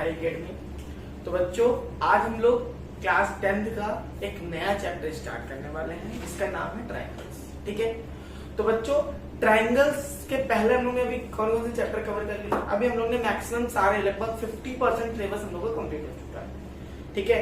High academy. तो बच्चों आज हम लोग क्लास 10th का एक नया चैप्टर स्टार्ट करने वाले हैं जिसका नाम है ट्रायंगल्स। ठीक है, तो बच्चों ट्रायंगल्स के पहले हम लोग ने अभी कौन कौन से चैप्टर कवर कर लिए? अभी हम लोग ने मैक्सिमम सारे लगभग 50% सिलेबस हम लोग का कंप्लीट हो चुका है। ठीक है,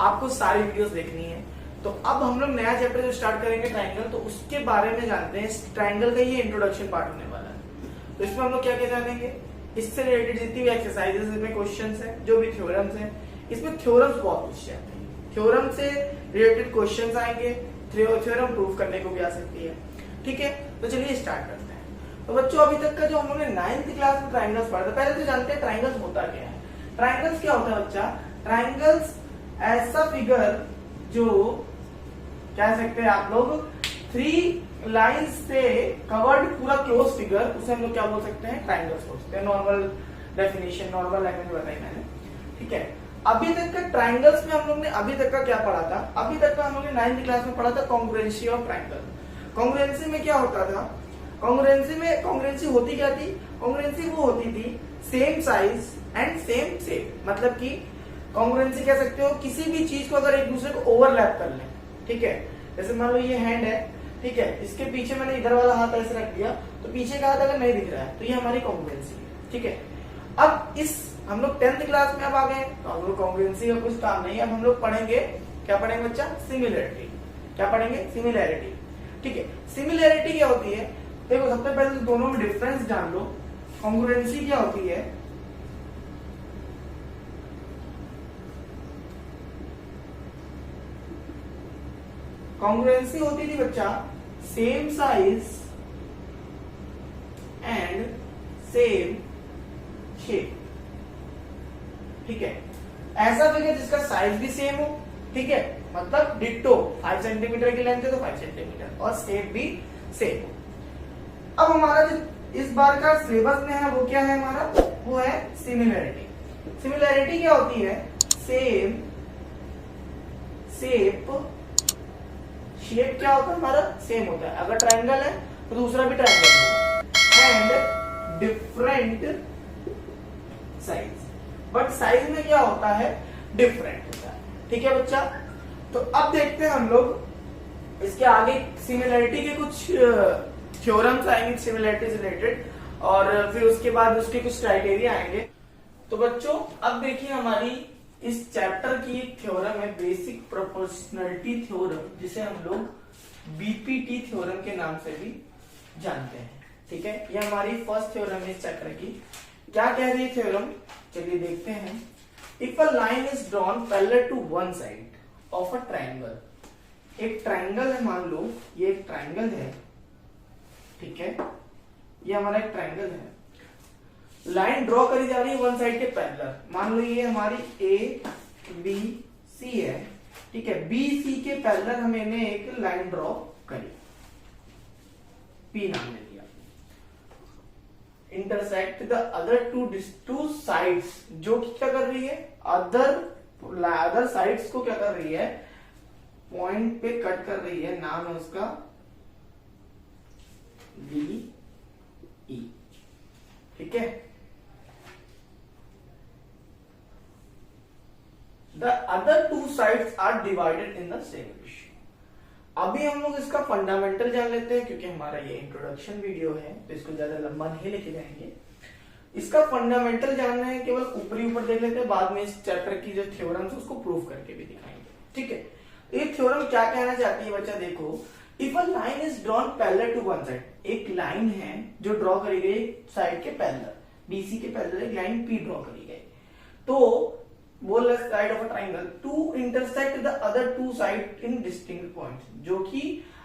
आपको सारी वीडियोस देखनी है। तो अब हम लोग नया चैप्टर जो स्टार्ट करेंगे ट्रायंगल, तो उसके बारे में जानते हैं। ट्रायंगल का ये इंट्रोडक्शन पार्ट होने वाला है। तो इसमें हम लोग क्या क्या जानेंगे, इससे रिलेटेड जितनी भी एक्सरसाइजेस में क्वेश्चंस हैं, जो भी थ्योरम्स हैं, इसमें थ्योरम्स बहुत पूछे जाते हैं। थ्योरम से रिलेटेड क्वेश्चंस आएंगे, थ्योरम प्रूव करने को भी आ सकती है। ठीक है, तो चलिए स्टार्ट करते हैं। तो बच्चों अभी तक का जो हम लोग ने 9th क्लास में ट्रायंगल्स पढ़ा था, पहले तो जानते हैं ट्रायंगल्स होता क्या है। ट्रायंगल्स क्या होता है बच्चा? ट्रायंगल्स ऐसा फिगर जो कह सकते हैं आप लोग 3 लाइंस से कवर्ड पूरा क्लोज फिगर, उसे हम लोग क्या बोल सकते हैं? ट्रायंगल्स बोल सकते हैं। नॉर्मल डेफिनेशन, नॉर्मल लैंग्वेज बताई मैंने। ठीक है, अभी तक का ट्रायंगल्स में हम लोग ने अभी तक का क्या पढ़ा था? अभी तक का हम लोग ने 9th क्लास में पढ़ा था कॉन्ग्रुएंसी ऑफ ट्रायंगल। कॉन्ग्रुएंसी में क्या होता था? कॉन्ग्रुएंसी होती क्या थी? कॉन्ग्रुएंसी वो होती थी same size and same shape. मतलब कि कॉन्ग्रुएंसी कह सकते हो किसी भी चीज को अगर एक दूसरे को ओवरलैप कर ले। ठीक है, जैसे मान लो ये हैंड है, ठीक है, इसके पीछे मैंने इधर वाला हाथ ऐसे रख दिया, तो पीछे का हाथ अगर नहीं दिख रहा है तो ये हमारी कॉन्ग्रुएंसी है। ठीक है, अब इस हम लोग 10th क्लास में अब आ गए, तो हम लोग कॉन्ग्रुएंसी का कुछ काम नहीं है। अब हम लोग पढ़ेंगे, क्या पढ़ेंगे बच्चा? सिमिलैरिटी। क्या पढ़ेंगे? सिमिलैरिटी। ठीक है, सिमिलैरिटी क्या होती है? देखो सबसे पहले तो दोनों में डिफरेंस जान लो। कॉन्ग्रुएंसी क्या होती है? कॉन्ग्रुएंसी होती थी बच्चा same size and same shape. ठीक है, ऐसा फिगर जिसका साइज भी सेम हो। ठीक है, मतलब डिट्टो 5 सेंटीमीटर की लेंथ है तो 5 सेंटीमीटर, और शेप भी सेम हो। अब हमारा जो इस बार का सिलेबस में है वो क्या है हमारा? वो है सिमिलैरिटी। सिमिलैरिटी क्या होती है? Same shape. शेप क्या होता है हमारा? सेम होता है। अगर ट्रायंगल है तो दूसरा भी ट्रायंगल होगा। And different size, but size में क्या होता है? डिफरेंट होता है। ठीक है बच्चा, तो अब देखते हैं हम लोग इसके आगे सिमिलैरिटी के कुछ थ्योरम्स आएंगे सिमिलैरिटी से रिलेटेड, और फिर उसके बाद उसके कुछ क्राइटेरिया आएंगे। तो बच्चों अब देखिए हमारी इस चैप्टर की एक थ्योरम है बेसिक प्रोपोर्शनलिटी थ्योरम, जिसे हम लोग बीपीटी थ्योरम के नाम से भी जानते हैं। ठीक है, यह हमारी फर्स्ट थ्योरम है इस चैप्टर की। क्या कह रही है थ्योरम? चलिए देखते हैं। If a line is drawn parallel to one side of a triangle. एक ट्रायंगल है, मान लो ये एक ट्रायंगल है। ठीक है, ये हमारा एक ट्रायंगल है। लाइन ड्रॉ करी जा रही है वन साइड के पैरेलल। मान लो ये हमारी ए बी सी है। ठीक है, बी सी के पैरेलल हमने एक लाइन ड्रॉ करी, पी नाम ले दिया। Intersect the other two sides, जो कि क्या कर रही है? अदर साइड्स को क्या कर रही है? पॉइंट पे कट कर रही है। नाम है उसका डी ई। ठीक है, The other two sides are divided in the same ratio। अभी हम लोग इसका फंडामेंटल जान लेते हैं, क्योंकि हमारा ये इंट्रोडक्शन वीडियो है तो इसको ज्यादा लंबा नहीं लेके जाएंगे। इसका फंडामेंटल जानना है, केवल ऊपरी ऊपर देख लेते हैं, बाद में इस चैप्टर की जो थ्योरम्स है उसको प्रूव करके भी दिखाएंगे। ठीक है, ये थ्योरम क्या कहना चाहती है बच्चा? देखो, if a line is drawn parallel to one side, एक लाइन है जो ड्रॉ करी गई साइड के पैरेलल, बीसी के पैरेलल एक लाइन पी ड्रॉ करी गई, तो बोल side of a triangle to intersect the other two side in distinct points, जो कि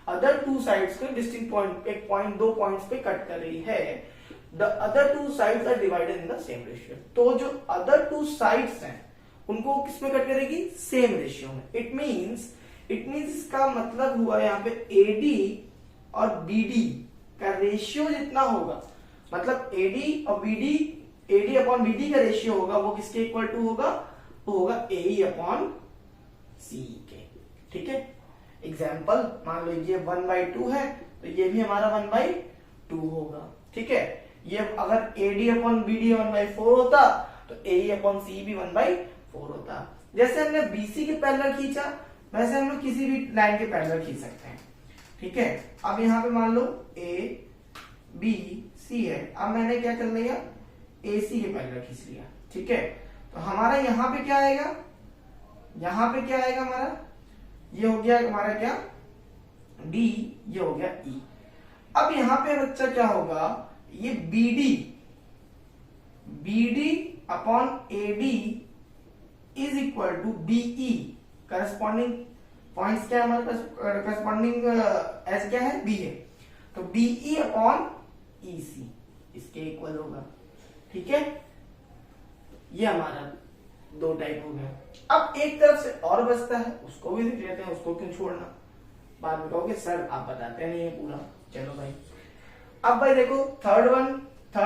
अदर टू साइड्स को डिस्टिंक्ट पॉइंट, एक पॉइंट, दो पॉइंट्स पे कट कर रही है। The other two sides are divided in the same ratio. तो जो अदर टू साइड्स हैं उनको किसमें कट करेगी? सेम रेशियो में। इट मींस इसका मतलब हुआ यहाँ पे एडी और बीडी का रेशियो जितना होगा, मतलब एडी और बीडी, एडी अपॉन बीडी का रेशियो होगा, वो किसके इक्वल टू होगा? वो होगा ए अपॉन सी के। ठीक है, एग्जाम्पल मान लो ये 1/2 है तो ये भी हमारा 1/2 होगा। ठीक है, ये अगर एडी अपॉन बीडी 1/4 होता तो AE अपॉन सी भी 1/4 होता। जैसे हमने BC के पैरेलल खींचा वैसे हम लोग किसी भी लाइन के पैरेलल खींच सकते हैं, ठीक है। अब यहाँ पे मान लो ABC है, अब मैंने क्या कर लिया AC के पैरेलल खींच लिया, ठीक है। तो हमारा यहाँ पे क्या आएगा, यहाँ पे क्या आएगा हमारा, ये हो गया हमारा क्या D, ये हो गया E। अब यहाँ पे बच्चा क्या होगा, ये BD upon AD is equal to BE, corresponding points क्या है हमारे पास, करस्पॉन्डिंग एज क्या है B है, तो BE अपॉन EC इसके इक्वल होगा, ठीक है। ये हमारा दो टाइप हो गया। अब एक तरफ से और बचता है, उसको भी देख लेते हैं, उसको क्यों छोड़ना, बाद में कहोगे सर आप बताते नहीं है पूरा। चलो भाई, अब भाई देखो थर्ड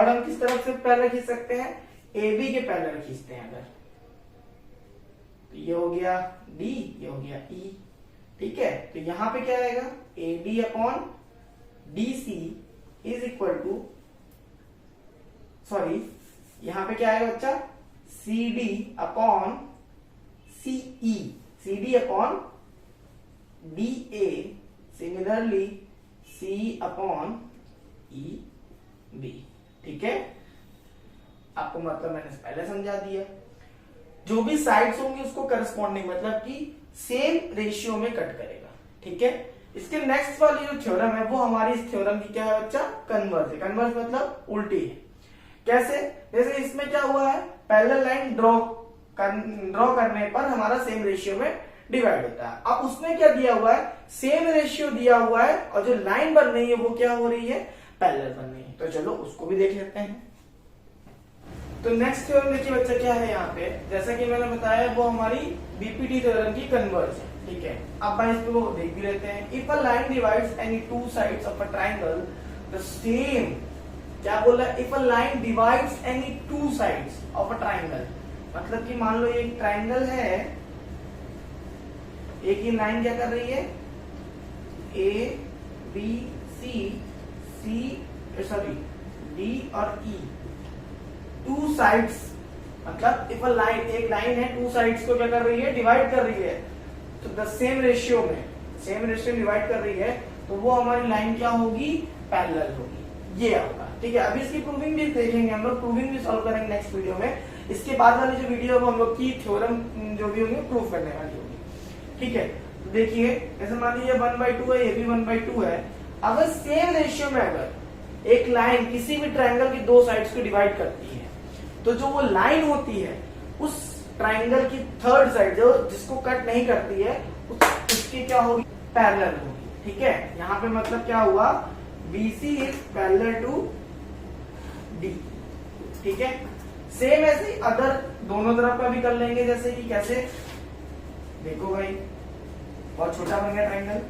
हम किस तरफ से पैरेलल खींच सकते हैं, AB के पैरेलल खींचते हैं अगर, तो ये हो गया D, ये हो गया E, ठीक है। तो यहां पे क्या आएगा, AD upon DC is equal to, sorry यहां पे क्या आएगा बच्चा, CD upon CE, CD upon DA, similarly C upon EB, ठीक है। आपको मतलब मैंने पहले समझा दिया, जो भी साइड्स होंगी उसको करस्पॉन्डिंग मतलब कि सेम रेशियो में कट करेगा, ठीक है। इसके नेक्स्ट वाली जो थ्योरम है वो हमारी इस थ्योरम की क्या है बच्चा, कन्वर्स है। कन्वर्स मतलब उल्टी है। कैसे, जैसे इसमें क्या हुआ है, पैरेलल लाइन ड्रॉ करने पर हमारा सेम रेशियो में डिवाइड होता है। अब उसमें क्या दिया हुआ है, सेम रेशियो दिया हुआ है और जो लाइन बन रही है वो क्या हो रही है, पैरेलल बन रही है। तो चलो उसको भी देख लेते हैं। तो नेक्स्ट थ्योरम देखिए बच्चा क्या है यहाँ पे, जैसा कि मैंने बताया वो हमारी बीपीटी थ्योरम की कन्वर्स है, ठीक है। अब भाई इसको देख भी लेते हैं। If a line divides any two sides of a triangle the same, क्या बोल रहा है, if a line divides any two sides of a triangle, मतलब कि मान लो ये एक ट्राइंगल है, एक ही लाइन क्या कर रही है, A B C sorry D और E, टू साइड्स मतलब इफ अ लाइन, एक लाइन है, टू साइड्स को क्या कर रही है, डिवाइड कर रही है, तो द सेम रेशियो में, सेम रेशियो डिवाइड कर रही है, तो वो हमारी लाइन क्या होगी, पैरेलल होगी, ये होगा, ठीक है। अभी इसकी प्रूविंग भी देखेंगे हम लोग, प्रूविंग भी सॉल्व करेंगे नेक्स्ट वीडियो में। इसके बाद वाली जो वीडियो है वो हम लोग की थ्योरम जो भी होंगे प्रूव करने वाली होगी, ठीक है। देखिए जैसे मान लीजिए 1/2 है, ये भी 1/2 है। अगर सेम रेशियो में अगर एक लाइन किसी भी ट्राइंगल की दो साइड्स को डिवाइड करती है, तो जो वो लाइन होती है उस ट्राइंगल की थर्ड साइड जो जिसको कट नहीं करती है उसकी क्या होगी, पैरेलल होगी, ठीक है। यहाँ पे मतलब क्या हुआ, BC is parallel to D, ठीक है। सेम ऐसे ही अदर दोनों तरफ का भी कर लेंगे, जैसे कि कैसे, देखो भाई बहुत छोटा बन गया ट्राइंगल,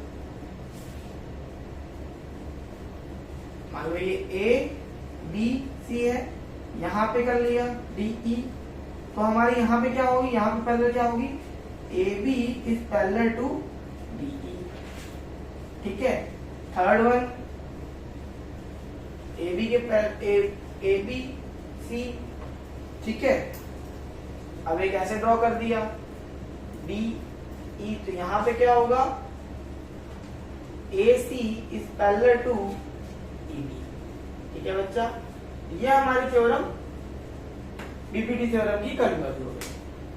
मान लो ये ABC है, यहां पे कर लिया DE, तो हमारी यहां पे क्या होगी, यहां पे पैरेलल क्या होगी, AB is parallel to DE, ठीक है। थर्ड वन ABC, ठीक है। अब एक ऐसे ड्रॉ कर दिया DE, तो यहां पे क्या होगा, AC is parallel to EB, ठीक है बच्चा। ये हमारी थ्योरम बीपीटी थ्योरम की कन्वर्स हो गई।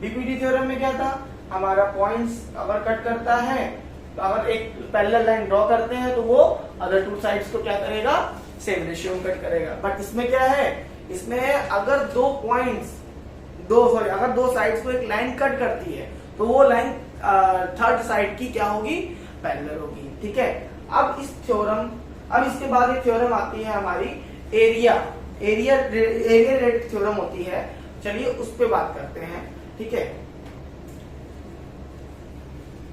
बीपीटी थ्योरम में क्या था, हमारा पॉइंट्स अगर कट करता है, तो अगर एक पैरेलल लाइन ड्रॉ करते हैं तो वो अदर टू साइड्स को क्या करेगा, सेम रेशियो में कट करेगा। बट इसमें क्या है, इसमें अगर अगर दो साइड्स को एक लाइन कट करती है तो वो लाइन थर्ड साइड की क्या होगी, पैरेलल होगी, ठीक है। अब इसके बाद एक थ्योरम आती है हमारी एरिया रिलेटेड थ्योरम होती है, चलिए उस पे बात करते हैं, ठीक है।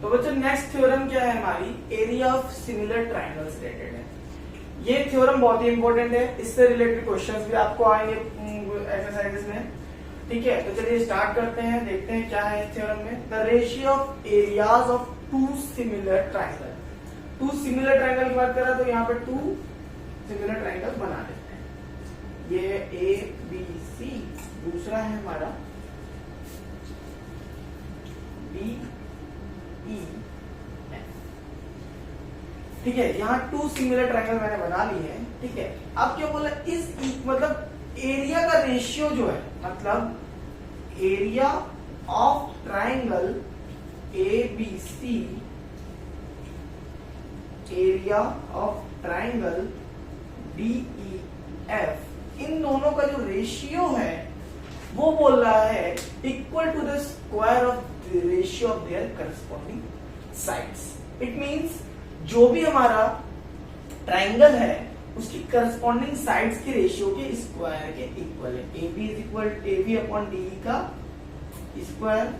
तो बच्चों नेक्स्ट थ्योरम क्या है हमारी, area of similar triangles related है। ये थ्योरम बहुत ही इंपॉर्टेंट है, इससे रिलेटेड क्वेश्चंस भी आपको आएंगे एक्सरसाइजेस में, ठीक है। तो चलिए स्टार्ट करते हैं, देखते हैं क्या है इस थ्योरम में। The ratio of areas of two similar triangle, two similar triangle की बात करा तो यहाँ पे टू सिमिलर ट्राइंगल बना देते हैं। ये ABC, दूसरा है हमारा बी ई एफ। ठीक है, यहाँ 2 सिमिलर ट्रायंगल मैंने बना लिए हैं। ठीक है, अब क्या बोला, इस मतलब एरिया का रेशियो जो है, मतलब area of triangle A B C, area of triangle D E F, इन दोनों का जो रेशियो है वो बोल रहा है equal to the square of the ratio of their corresponding sides. It means जो भी हमारा ट्रायंगल है उसकी करस्पॉन्डिंग साइड्स के रेशियो के स्क्वायर के इक्वल है। A B is equal A B upon D E का स्क्वायर।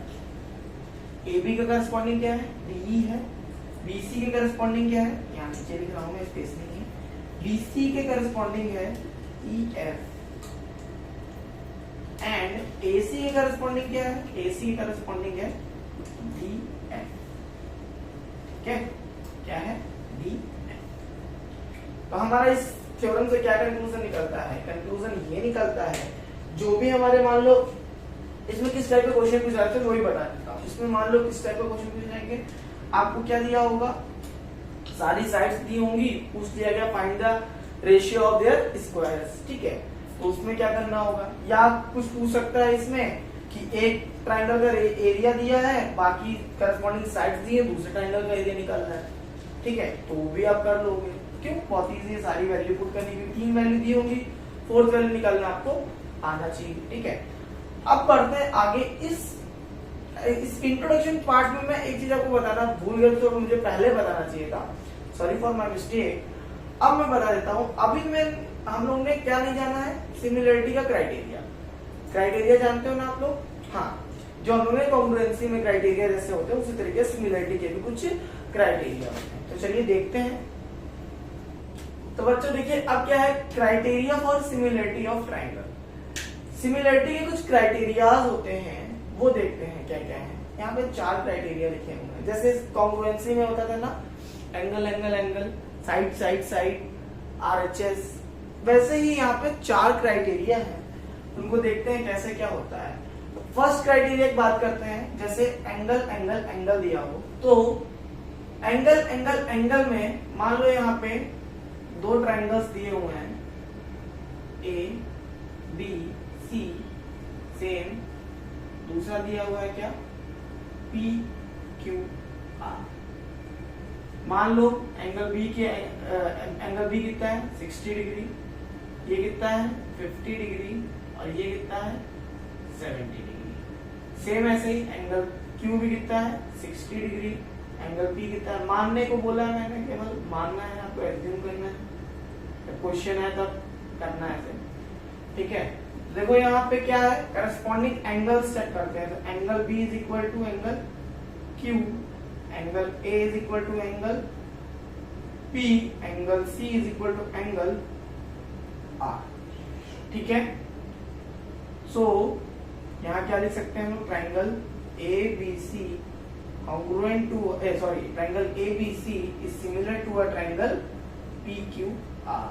ए बी का करस्पॉन्डिंग क्या है, डी ई है। बी सी के करस्पॉन्डिंग क्या है, यहाँ नीचे लिख रहा हूं मैं, स्पेस नहीं है। बी सी के करस्पॉन्डिंग है ई एफ, एंड ए सी के करस्पॉन्डिंग क्या है, ए सी के करस्पॉन्डिंग है डी एफ। ठीक है, क्या है, डी एफ। तो हमारा इस थ्योरम से क्या कंक्लूजन निकलता है, कंक्लूजन ये निकलता है, जो भी हमारे मान लो इसमें किस टाइप के क्वेश्चन पूछ रहे थे वही बता देता हूँ। इसमें मान लो किस टाइप का क्वेश्चन पूछ जाएंगे, आपको क्या दिया होगा, सारी साइड्स दी होंगी, पूछ दिया गया find the ratio of there squares. ठीक है, तो उसमें क्या करना होगा, या कुछ पूछ सकता है इसमें कि एक ट्रायंगल का एरिया दिया है, बाकी करस्पॉन्डिंग साइड्स दी है, दूसरे ट्रायंगल का एरिया निकालना है। ठीक है, तो वो भी आप कर लोगे। क्यों, बहुत इजी है, सारी वैल्यू पुट करनी है, 3 वैल्यू दी होंगी, 4th वैल्यू निकालना आपको आना चाहिए। ठीक है, अब बढ़ते हैं आगे। इस इंट्रोडक्शन पार्ट में मैं एक चीज आपको बताना भूल गया, तो मुझे पहले बताना चाहिए था, सॉरी फॉर माय मिस्टेक। अब मैं बता देता हूं। अभी मैं हम लोग ने क्या नहीं जाना है, सिमिलरिटी का क्राइटेरिया। क्राइटेरिया जानते हो ना आप लोग, हाँ, जो हम लोग ने कॉन्ग्रुएंसी में क्राइटेरिया जैसे होते हैं उसी तरीके सिमिलरिटी के भी कुछ क्राइटेरिया होते हैं। तो चलिए देखते हैं। तो बच्चों देखिए, अब क्या है, criteria for similarity of triangle. Similarity के कुछ क्राइटेरियाज होते हैं, वो देखते हैं क्या क्या है। यहाँ पे 4 क्राइटेरिया लिखे हुए हैं। जैसे कॉन्ग्रुएंसी में होता था ना, angle angle angle, side side side, RHS, वैसे ही यहाँ पे 4 क्राइटेरिया हैं। उनको देखते हैं कैसे क्या होता है। फर्स्ट क्राइटेरिया की बात करते हैं। जैसे एंगल एंगल एंगल दिया हो, तो एंगल एंगल एंगल में मान लो यहाँ पे 2 ट्रायंगल्स दिए हुए हैं, ए बी सी, सेम। दूसरा दिया हुआ है क्या, पी क्यू आर। मान लो एंगल बी के एंगल बी कितना है, 60 डिग्री, ये कितना है 50 डिग्री, और ये कितना है 70 डिग्री। सेम ऐसे ही एंगल क्यू भी कितना है 60 डिग्री, एंगल पी कितना है। मानने को बोला है मैंने, केवल मानना है, आपको एज्यूम करना है, क्वेश्चन है तब करना है। ठीक है, देखो यहाँ पे क्या है, करस्पॉन्डिंग एंगल्स चेक करते हैं। तो angle B is equal to angle Q, angle A is equal to angle P, angle C is equal to angle R. ठीक है, सो यहाँ क्या लिख सकते हैं हम लोग, triangle A B C congruent to triangle ABC is similar to a triangle PQR।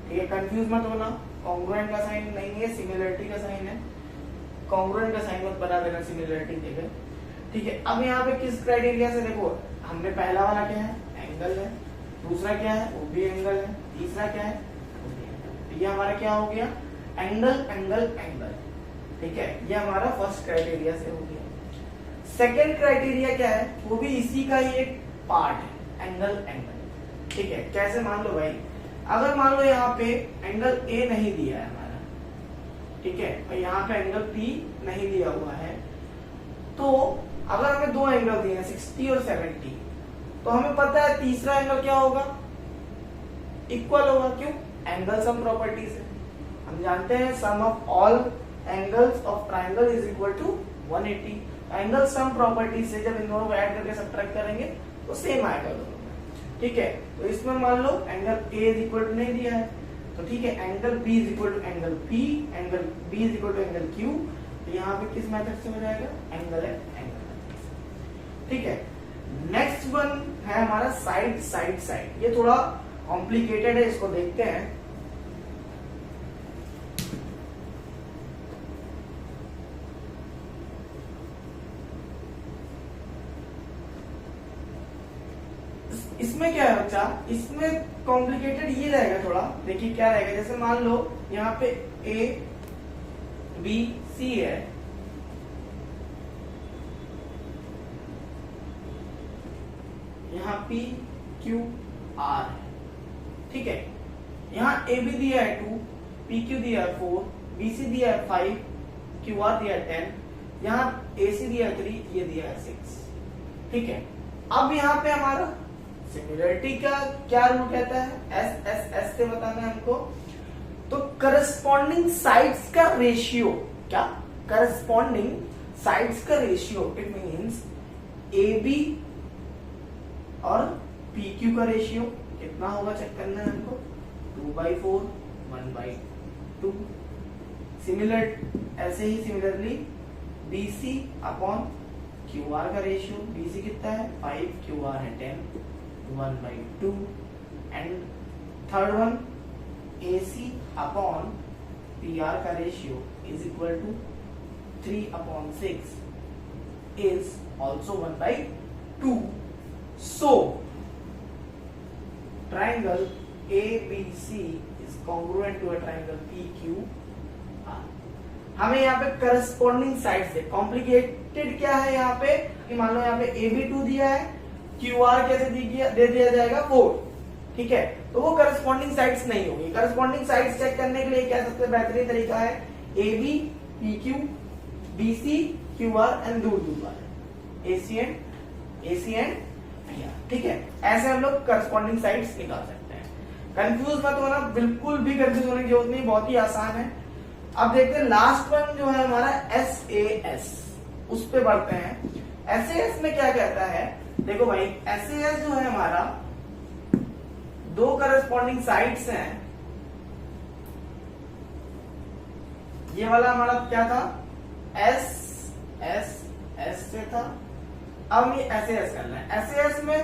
ठीक है, कंफ्यूज मत होना, कॉन्ग्रुएंट का साइन नहीं है, सिमिलरिटी का साइन है। कॉन्ग्रुएंट का साइन मत बना देना, सिमिलरिटी देगा। ठीक है, अब यहाँ पे किस क्राइटेरिया से, देखो हमने पहला वाला क्या है, एंगल है। दूसरा क्या है, वो भी एंगल है। तीसरा क्या है, वो भी एंगल। ये हमारा क्या हो गया, एंगल एंगल एंगल। ठीक है, ये हमारा फर्स्ट क्राइटेरिया से हो गया। सेकेंड क्राइटेरिया क्या है, वो भी इसी का ही एक पार्ट है, एंगल एंगल। ठीक है, कैसे, मान लो भाई, अगर मान लो यहाँ पे एंगल ए नहीं दिया है हमारा, ठीक है, और यहाँ पे एंगल पी नहीं दिया हुआ है, तो अगर हमें 2 एंगल दिए हैं 60 और 70, तो हमें पता है तीसरा एंगल क्या होगा, इक्वल होगा। क्यों, एंगल सम प्रॉपर्टीज है, हम जानते हैं sum of all angles of triangle is equal to 180। Angle sum properties से जब इन दोनों को ऐड करके सब्ट्रैक्ट करेंगे तो सेम आएगा दोनों में। ठीक है, तो इसमें मान लो angle A is equal to नहीं दिया है, तो ठीक है, angle B is equal to angle P, angle B is equal to angle Q. तो यहाँ पे किस मेथड से हो जाएगा, एंगल है एंगल। ठीक है, नेक्स्ट वन है हमारा साइड साइड साइड। ये थोड़ा कॉम्प्लिकेटेड है, इसको देखते हैं। इसमें क्या है बच्चा, इसमें कॉम्प्लिकेटेड ये रहेगा थोड़ा। देखिए क्या रहेगा, जैसे मान लो यहाँ पे ए बी सी है, यहाँ पी क्यू आर है, ठीक है। यहाँ ए बी दिया है 2, पी क्यू दिया है 4, बी सी दिया है 5, क्यू आर दिया है 10, यहाँ ए सी दिया है 3, ये दिया है 6, ठीक है। अब यहाँ पे हमारा सिमिलरिटी का क्या रूल कहता है, एस एस एस से बताना है हमको। तो करस्पॉन्डिंग साइड्स का रेशियो, क्या करस्पॉन्डिंग साइड्स का ratio, it means A B और पी क्यू का रेशियो कितना होगा चेक करना है हमको, 2/4 1/2। सिमिलर ऐसे ही similarly B C upon Q R का रेशियो, बी सी कितना है 5, क्यू आर है 10, 1/2। And third one A C upon P R का ratio is equal to 3/6 is also 1/2. So triangle ABC is congruent to a triangle PQR. हमें यहाँ पे corresponding side से, complicated क्या है यहाँ पे कि मान लो यहाँ पे AB2 दिया है, QR कैसे दे दिया जाएगा 4, ठीक है। तो वो करस्पॉन्डिंग साइड्स नहीं होगी। करस्पॉन्डिंग साइड्स चेक करने के लिए क्या सबसे बेहतरीन तरीका है, AB PQ BC QR and दूर वाले AC एंड PR, ठीक है। ऐसे हम लोग करस्पॉन्डिंग साइड्स निकाल सकते हैं। कंफ्यूज मत होना, बिल्कुल भी कंफ्यूज होने की जरूरत नहीं, बहुत ही आसान है। अब देखते हैं लास्ट वन जो है हमारा SAS, उस पे बढ़ते हैं। SAS में क्या कहता है, देखो भाई SAS जो है हमारा, दो करस्पॉन्डिंग साइड्स हैं। ये वाला हमारा क्या था, S से था। अब ये SAS करना है। SAS में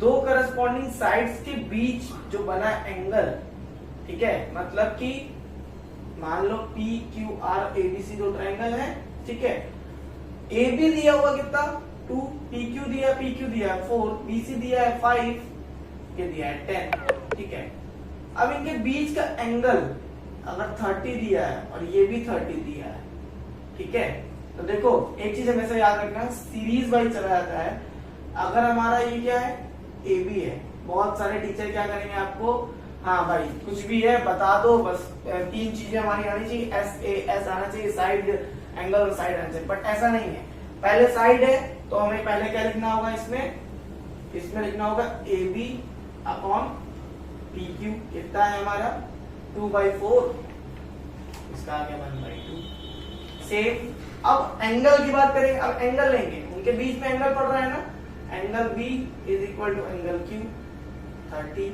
दो करस्पॉन्डिंग साइड्स के बीच जो बना एंगल, ठीक है, मतलब कि मान लो PQR ABC दो ट्रायंगल है, ठीक है। AB दिया हुआ कितना 2, PQ दिया 4, BC दिया है 5, ये दिया है 10, ठीक है। अब इनके बीच का एंगल अगर 30 दिया है और ये भी 30 दिया है, ठीक है। तो देखो एक चीज हमेशा याद रखना, सीरीज वाइज चला जाता है। अगर हमारा ये क्या है AB है, बहुत सारे टीचर क्या करेंगे आपको, हाँ भाई कुछ भी है बता दो, बस 3 चीजें हमारी आनी चाहिए, SAS आना चाहिए, साइड एंगल और साइड आना चाहिए, बट ऐसा नहीं है। पहले साइड है तो हमें पहले क्या लिखना होगा, इसमें लिखना होगा AB अपॉन PQ, कितना है हमारा 2/4, इसका आ गया 1/2। सेम अब एंगल की बात करें, अब एंगल लेंगे, उनके बीच में एंगल पड़ रहा है ना, angle B is equal to angle Q 30।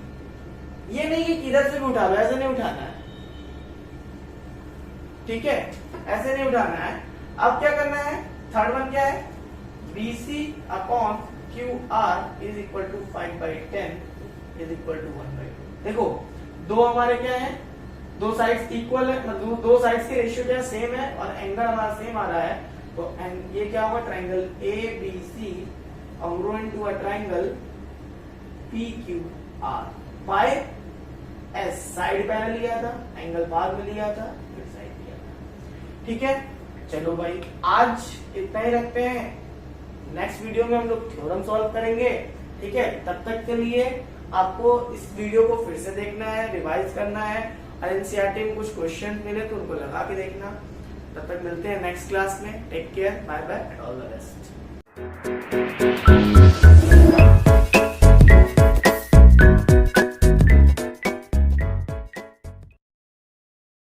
ये नहीं कि किधर से भी उठा लो, ऐसे नहीं उठाना है, ठीक है, ऐसे नहीं उठाना है। अब क्या करना है, थर्ड वन क्या है, BC upon QR is equal to 5/10 is equal to 1/2। देखो दो हमारे क्या है, दो साइड्स इक्वल है, मतलब दो साइड्स के रेशियो क्या सेम है और एंगल हमारा सेम आ रहा है, तो ये क्या होगा, triangle ABC congruent to a triangle PQR by S। Side पहले लिया था, एंगल बाद में लिया था, फिर साइड लिया था, ठीक है। चलो भाई आज इतना ही रखते हैं, नेक्स्ट वीडियो में हम लोग थ्योरम सॉल्व करेंगे, ठीक है। तब तक के लिए आपको इस वीडियो को फिर से देखना है, रिवाइज करना है, और एनसीईआरटी में कुछ क्वेश्चन मिले तो उनको लगा के देखना। तब तक मिलते हैं नेक्स्ट क्लास में, take care, bye bye and all the best.